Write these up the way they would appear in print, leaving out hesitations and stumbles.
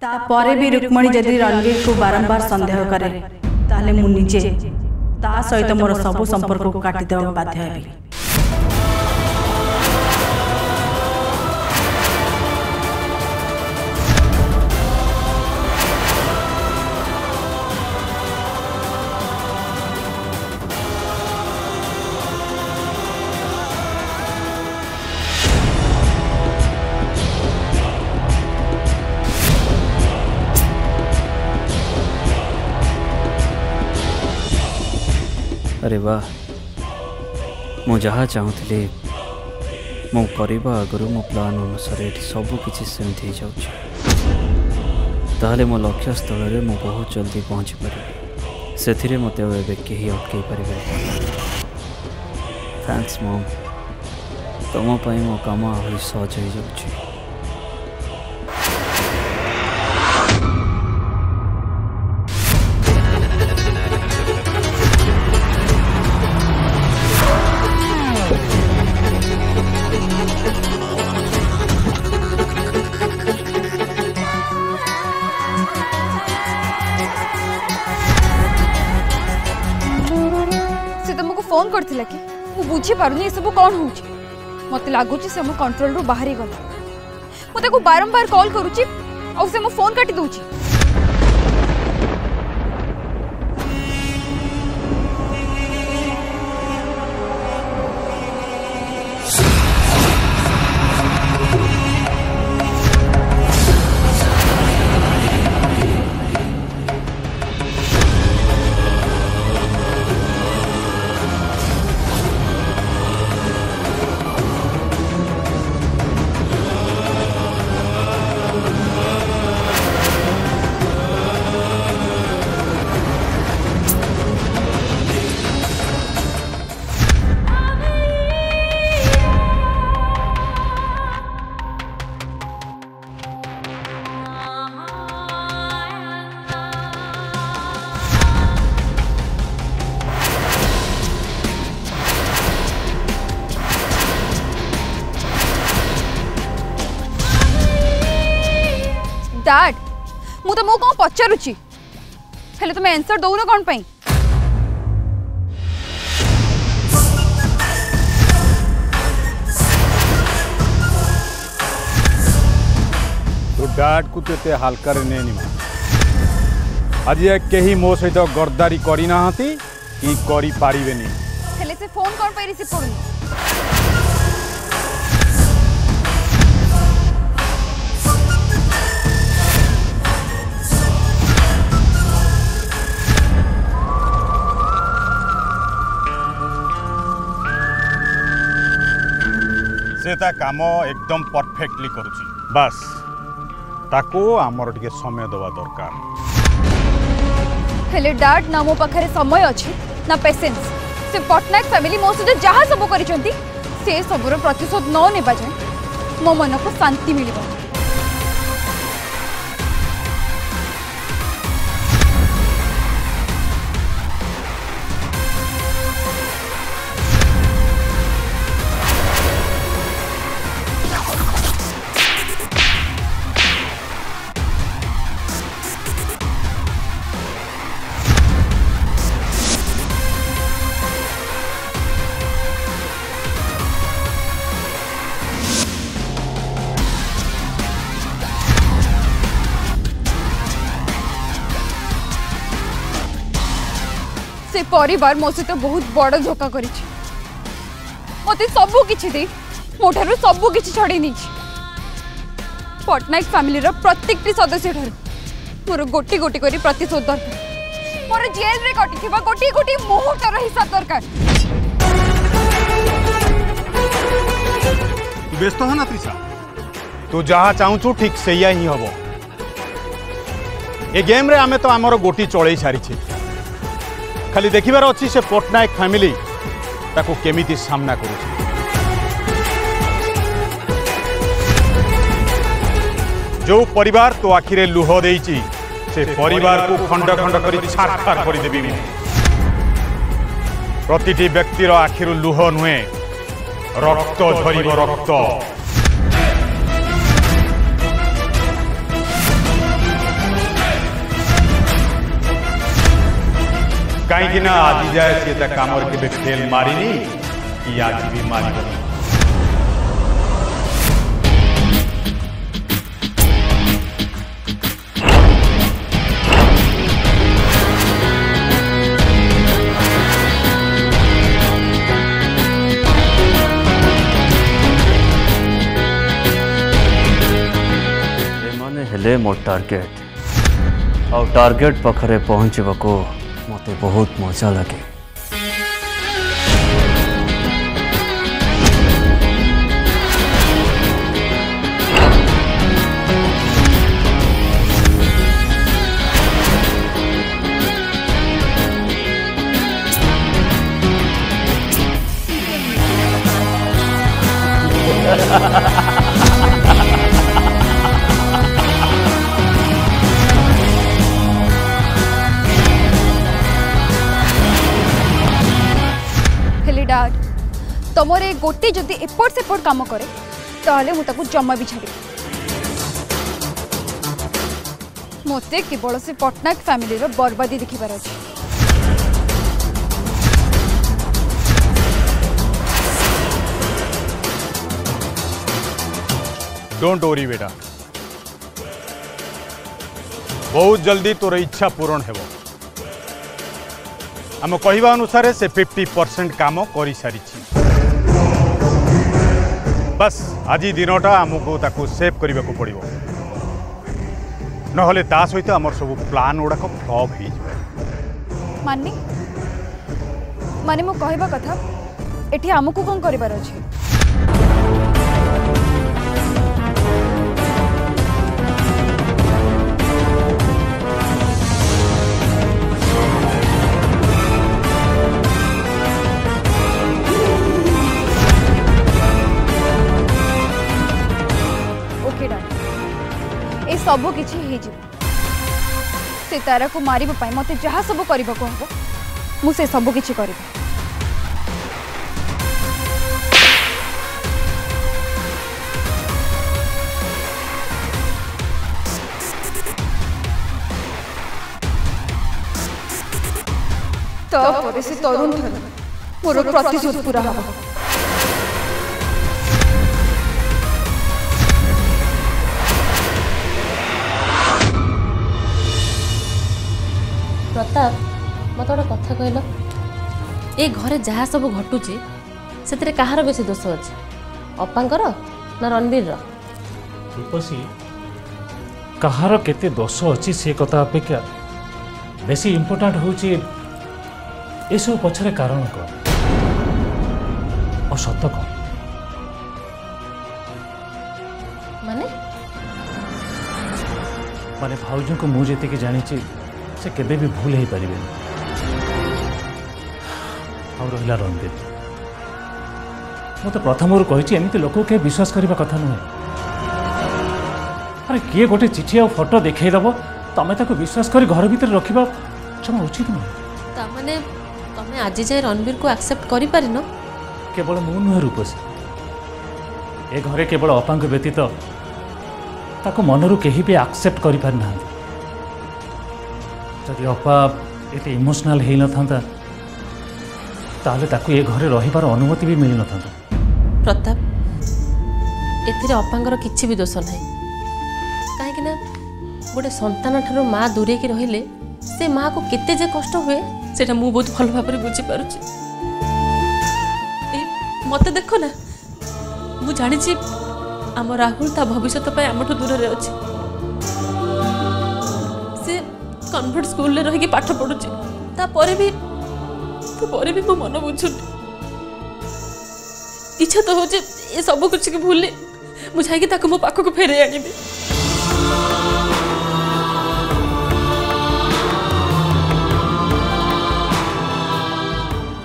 तापरे भी रुक्मणी जदि रणवीर को बारंबार संदेह करे ताले मु निजे ता सहित मोर सब संपर्क को काटी देवा बाध्य हेबी। अरे वाह मु जहाँ चाहूली मु करवा आगु मो प्लान अनुसार ये सबकि सेमती हो जाए मो लक्ष्य स्थल में बहुत जल्दी पहुँची पारि से मत कहीं अटकई पारे। थैंक्स मम तुम मो कम आहरी सहज हो जाऊँ। फोन करथिला कि मु बुझी पारुनी सब कौन होउची मते लागुची से मो कंट्रोल रो बाहरी गला मु ताको बारंबार कॉल करूची और से मो फोन काटी दूची। डैड मु तो मो कौन पचारुची हेले तुम आंसर दौ न कौन पई। तो डैड को ते हल्का रे नेनी आज कहीं मो सहित गरदारी करी नाहंती कि करी पारिबेनी हेले से फोन कौन पई रिसीव करूनी। से ता काम एकदम परफेक्टली करुची बस ताको आमर टिके समय दवा दरकार। हेले डैड ना मो पाखरे समय अछि ना पेशेंस से पटनायक फैमिली मो सहित जहाँ सब करिसंती से सबरो प्रतिशोध न नेबा जाय मो मन को शांति मिलिबो। से परिवार मो सहित बहुत बड़ धोखा कर मत सब किछि दे मोठारु सब किछि छड़ी नहीं पटनायक फैमिली रो प्रत्येक सदस्य ठार मोर गोटी गोटी करी प्रतिशोध दरकार मोर जेल रे कटि थिबा गोटी गोटी मुहूर्तर हिसाब दरकार। तू व्यस्त हो ना त्रिशा तू जहाँ चाहूँ ठीक से ही हम ए गेम रे आमे तो आमर गोटी चढ़ई सारी खाली देखिबार अच्छी से पटनायक फैमिली ताको केमिति सामना करुछि। जो परिवार तो आखिरे लुह देइछि से परिवार को खंड खंड करी छार छार कर देबी प्रतिटी व्यक्तिर आखिरु लुह नुहे रक्त झरिब रक्त। कहीं आज जाए सी काम के फेल मारिनी कि आज भी मारिबनी। हेले मो टार्गेट और टार्गेट पाखरे पहुँचवा को मते बहुत मजा लगे। डैड तुमर ए गोटे जदि एपट सेपट काम करे ताहले मु ताकू जमा भी छाड़ी मते केवल से पटनायक फैमिली रो बर्बादी देखिबार अछि। डोंट वरी बेटा, बहुत जल्दी तोर इच्छा पूर्ण हेबो। आम कहवा अनुसार से 50% काम कर सारी। बस आज दिनटा आमको ताकू सेव करने को पड़ो, नहले ता सहित आमर सब प्लान गुड़ाक फ्लॉप हो मानी माने मो कहबा कथा एठी आमको कौन करिबार अछि। सब किछि हे जे से तारा को मारिबो पाई मते जहा सब करबा को हबो मु से सब किछि करबो। तो परे से तरुण थन मोर प्रतिशोध पूरा हबो। प्रताप मत गोटे कथा कहल, ए घरे जहाँ सब घटुची से कहार बेसी दोष अच्छे, अपांकर ना रणवीर? रूपसी कहार केते दोष अच्छी से कथा अपेक्षा बेसी इम्पोर्टाट होची ए सब पछरे कारण कौन और सत्य कौन। माने माने भाउजों को मुझे जेतिके जानी से केबे भी भूल ही पारे। और रहा रणवीर, मुझे प्रथम कही एमती लोक के विश्वास करने कथा नुहे। अरे किए गोटे चिठी आ फोटो देखईदेव तमें ताको विश्वास कर घर भीतर रखा जमा उचित नुहे। तामाने तमें आज जाए रणवीर को एक्सेप्ट करि पारिनो? केवल मु नुहे रूपसी, ए घरे केवल अपांक व्यतीत ताको मनरू केही भी एक्सेप्ट करि पारि ना। जदि अपा एते इमोशनल हो न था ताहले ताको ये घरे रहिबार अनुमति भी मिल न था। प्रताप एथिरे अपांगर किछि भी दोष नाही, काहे ना गोटे संतान ठारो माँ दूरे की रहिले से माँ को केते जे कष्ट हुए सेटा मु बहुत भल भाबरे बुझी पारुछि। मते देखो ना, मु जानि छी आम राहुल ता भविष्य पाए आमठू दूर रे अछि। से कन्वर्ट स्कूल रे रही पाठ पढ़ुछि, तापरे भी मो मन बुझुनी। इच्छा तो हो ये सब कुछ के भूल मुझे ताको मो पाखक फेरे आनिबे।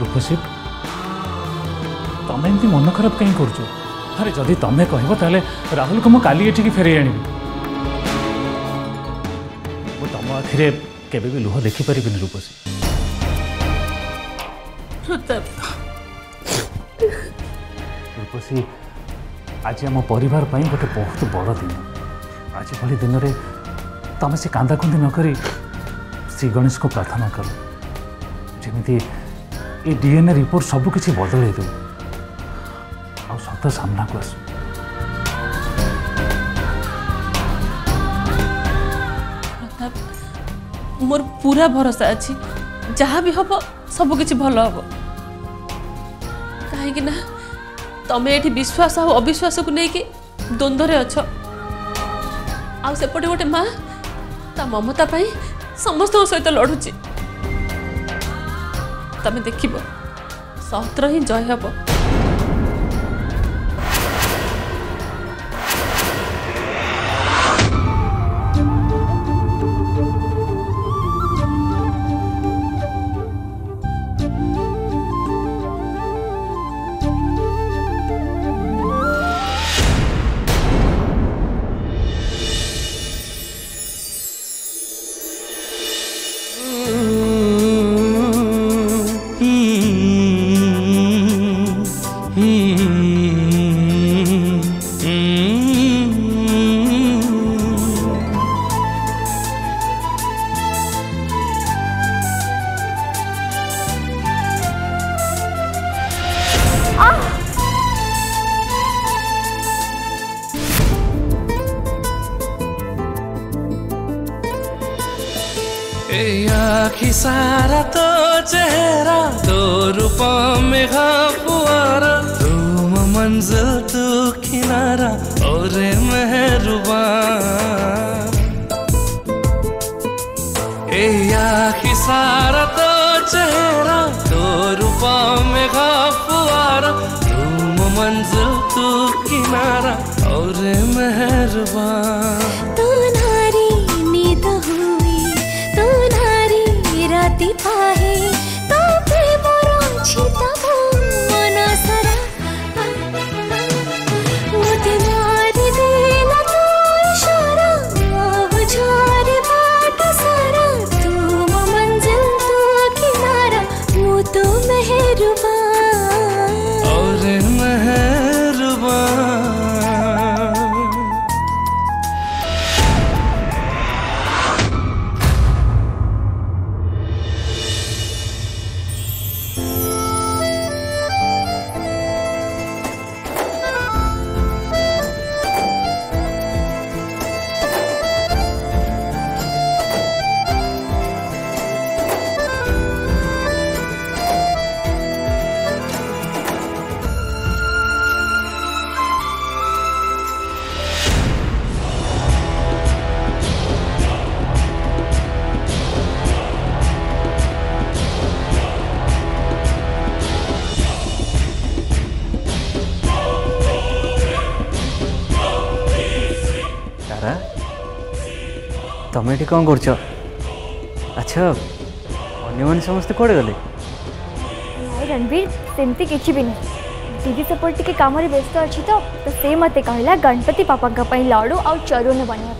रूपसी तमें एमती मन खराब कहीं कर? अरे जदि तमें कह ताले राहुल को मु काली एठी फेरे आनिबी। मु तम आखिरे केबे भी लुह देखि परिबिनी रूपसी। प्रताप रूपसी आज आम परिवार गोटे बहुत बड़ दिन। आज भली दिन में तुम से कांदाकुंदी नक श्री गणेश को प्रार्थना कर जमी ये डीएनए रिपोर्ट सबकिछि बदल दे आ सत सामना को आसू। प्रताप मोर पूरा भरोसा अच्छी जहाँ भी हम सबकिछि भल हम कहीं ना तमें ये विश्वास और अविश्वास को लेकिन द्वंद्व अच्छ आउटे गोटे माँ ता ममता पाई समस्त सहित लड़ुची तमें देख सत्र ही जय हम। आखी सारा तो चेहरा तो रूप में फुआरा तुम मंजिल तू किनारा और मेहरबान आखी सारा तो चेहरा तो रूप में फुआरा तुम मंजिल तू किनारा और मेहरबान राती पाहे तो प्रेमर छिता मन सारा मोते मारी देला तो इशारा झरे बाट सारा तुम मंजिल तू किनारा मु तो मेहरबान और मेहरबान। तुम ये कौन कर? अच्छा अन्य समस्ते कौड़े गले? नहीं रणवीर सेमती किसी भी नहीं दीदी सेपट टी कम व्यस्त अच्छी तो से मत कहला गणपति पापा लाडू आ चरुन बनवा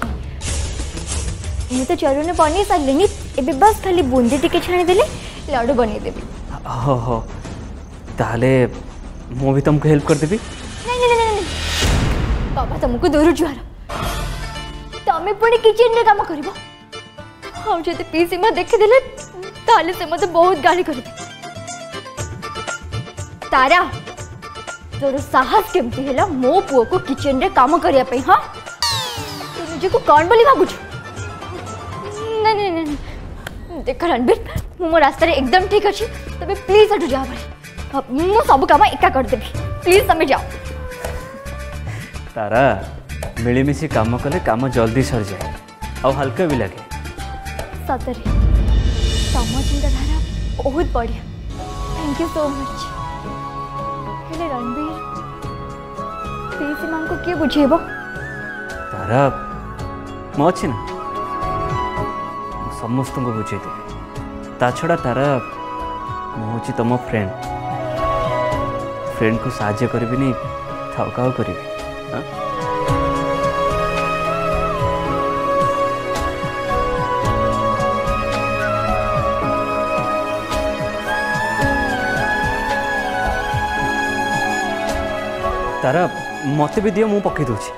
मुझे तो चरुन बन सारे ए बस खाली बूंदी टी छाणीदे लाडू बनईदेवी। हाँ हाँ ताहले मु भी तुमको हेल्प कर देबी। नहीं नहीं नहीं बाबा तुमको दूर जुआर तमें पुणी किचन रे काम करिवो हम जते पीसी मा देखि देले ताले से मते बहुत गाली कर तारा तोर साहस केमती हैला मो पुओ को किचन रे काम करिया पे। हां तू मुझे को कौन बोली भागुछ? नहीं नहीं नहीं देख रणबीर मो रास्ता रे एकदम ठीक अछि तबे प्लीज हटू जा भाई मो सब काम एका कर देबी प्लीज तमे जाओ। तारा मिलीमिशी काम कले काम जल्दी सर जाए और हल्का भी लगे। सतरे तम चिंताधारा बहुत बढ़िया थैंक यू सो मच। हेले रणबीर मां को किए बुझेबो? तारा मो अच्छी ना समस्त को बुझे देवी ता छड़ा तारा मुझे तुम फ्रेंड को साहाय्य करी थाउ काउ करी। तारा मते भी दियो मु पकई दूची।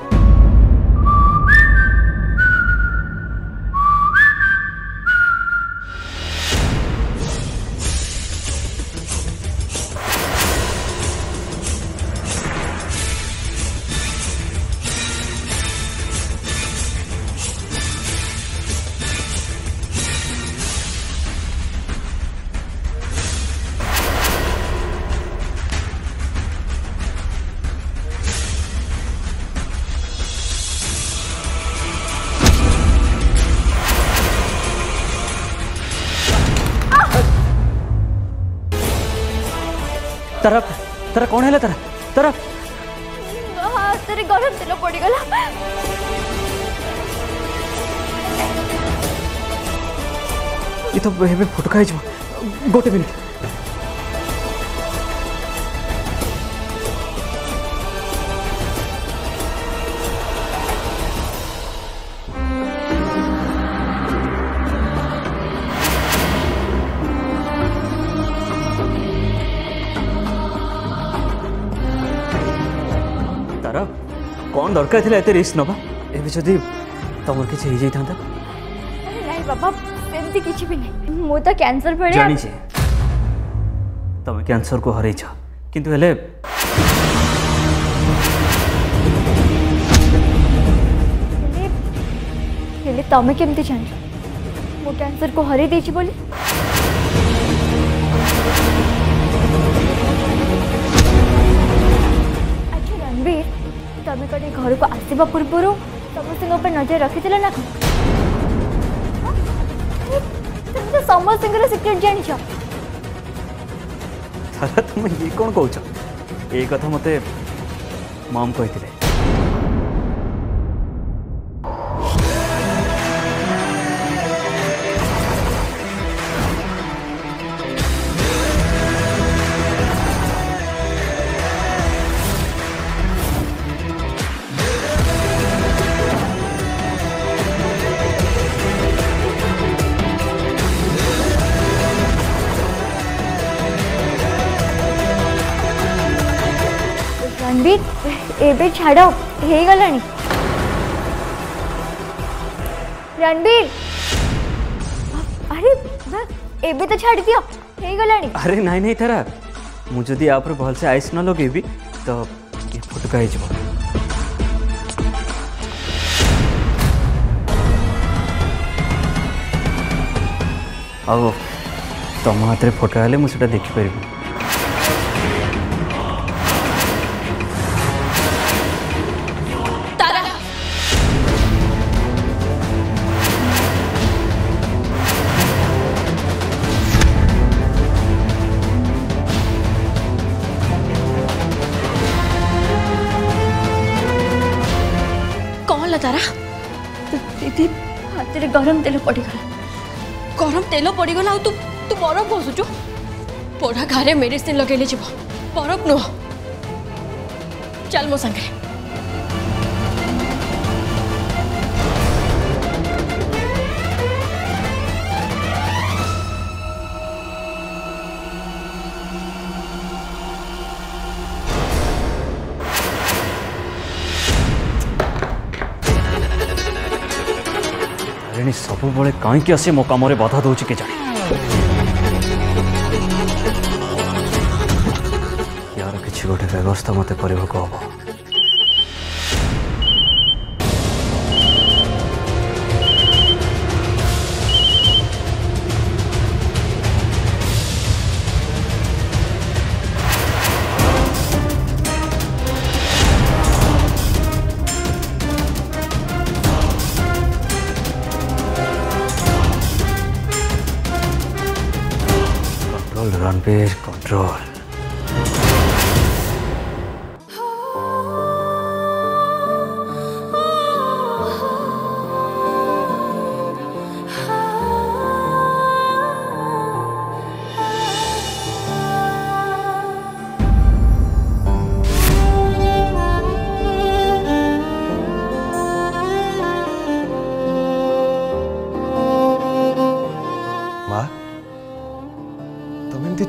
तारा तारा कौन है तारा तारा हाथ तेरे गरम तेल पड़गला। ये तो फुटका गोटे मिनिट। तारा कौन दरकार थी एत रिस्क नवा एवं जदि तुम किसी हो जाता। नहीं बाबा सेमती किछि भी नहीं मु तो कैंसर पड़े जानी छे तुम कैंसर को हरई किंतु हेले हेले तमे केमती जान मु कैंसर को हरई देछि बोली। अच्छा रणवीर तमे कटे घर को आसीबा पूर्व समस्त नजर रखी ना तुम तो समस्त सिक्रेट जानी तारा तुम ये कौन कौच ये कथा मते मम कही। रणवीर एबे छाड़ हो गलानी रणवीर अरे एबे तो छाड़ दियो हो गलानी। अरे नहीं नहीं तारा मुझे या भल से आइस न लगेबी तो ये फुटका हो। आओ तुम हाथ में फुटका हेले मुझे देखिपारि। तारा दीदी हाथ में गरम तेल पड़गला। गरम तेल पड़गला तू तू बरफ घसुचु पढ़ा घरे मेडिसिन लगे जीव बरफ नुह चल मो संगे। सब बड़े कहीं आसी मो कम बाधा दौर के जाने यार किसी गोटे व्यवस्था मत करने को हम। रणवीर कंट्रोल।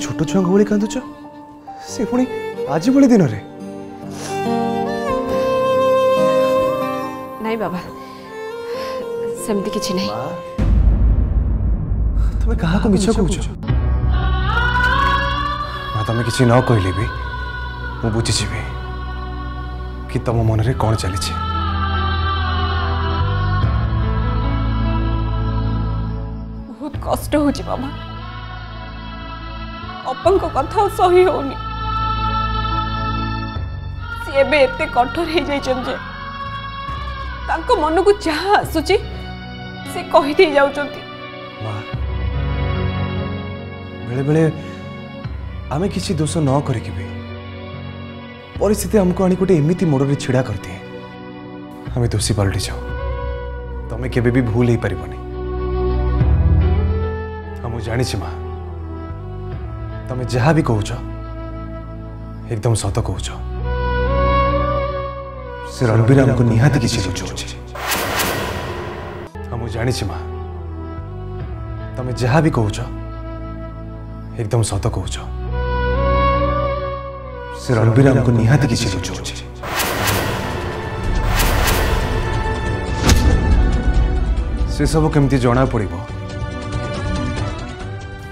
छोट छुआ भाई कांदुच से पुणी आज भाई दिन रे नहीं बाबा सेमती किछि नहीं। तुम्हें कहा को मिछ कहूछ माँ तुम किसी न कहले भी मु बुझी कि तुम मन रे कौन चली बहुत कष्ट होची बाबा अपन को कथा सही होनी सी एबे एते कठोर हो जाइछन जे तांको मन को जहाँ आसुची से कहि दे जाउचंती। माँ बेले बेले आमे किसी दोष न करिकि भी परिस्थिति हमको आनी गोटे एमती मोड़ छिड़ा कर दिए आम दोषी पलटि जाओ तुम्हें केबे भी भूल हो पारबनी। हम जानी माँ तुम्हें जहाँ भी कहूच एकदम सत कहूच से रणबीर हमको निहाती किसी लुचाऊँ। हम जानी माँ तुम्हें जहाँ भी कहूच एकदम सत कहूच से रणबीर हमको निहाती किसी लुचाऊँ। से सब केमती जना पड़ो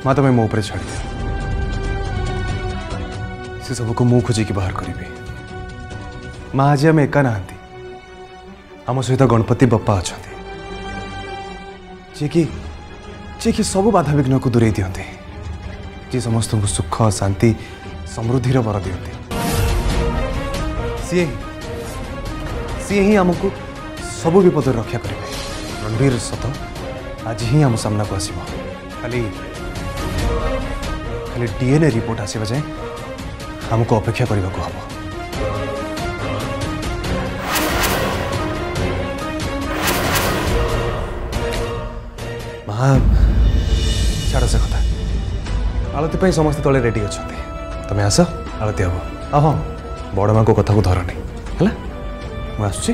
माँ तुम्हें मो पर छाड़ से सब को मुँह खोजिकी बाहर करी। माँ आज आम एका नहांती आम सहित गणपति बप्पा अच्छा जी कि सब बाधा विघ्न को दूरे दिखते जी समस्त को सुख शांति समृद्धि वर दिखते सी ही आमको सब विपद रक्षा करेंगे। रणबीर सत आज ही आम सामना को आसो खाली डीएनए रिपोर्ट आसवा जाए हमको अपेक्षा करने को हम। माँ छाड़ से कथा आलती समस्त तले रेडी अच्छा तुम्हें आस आलती हम आ हाँ बड़ माँ को कथा को धरनी है मुझे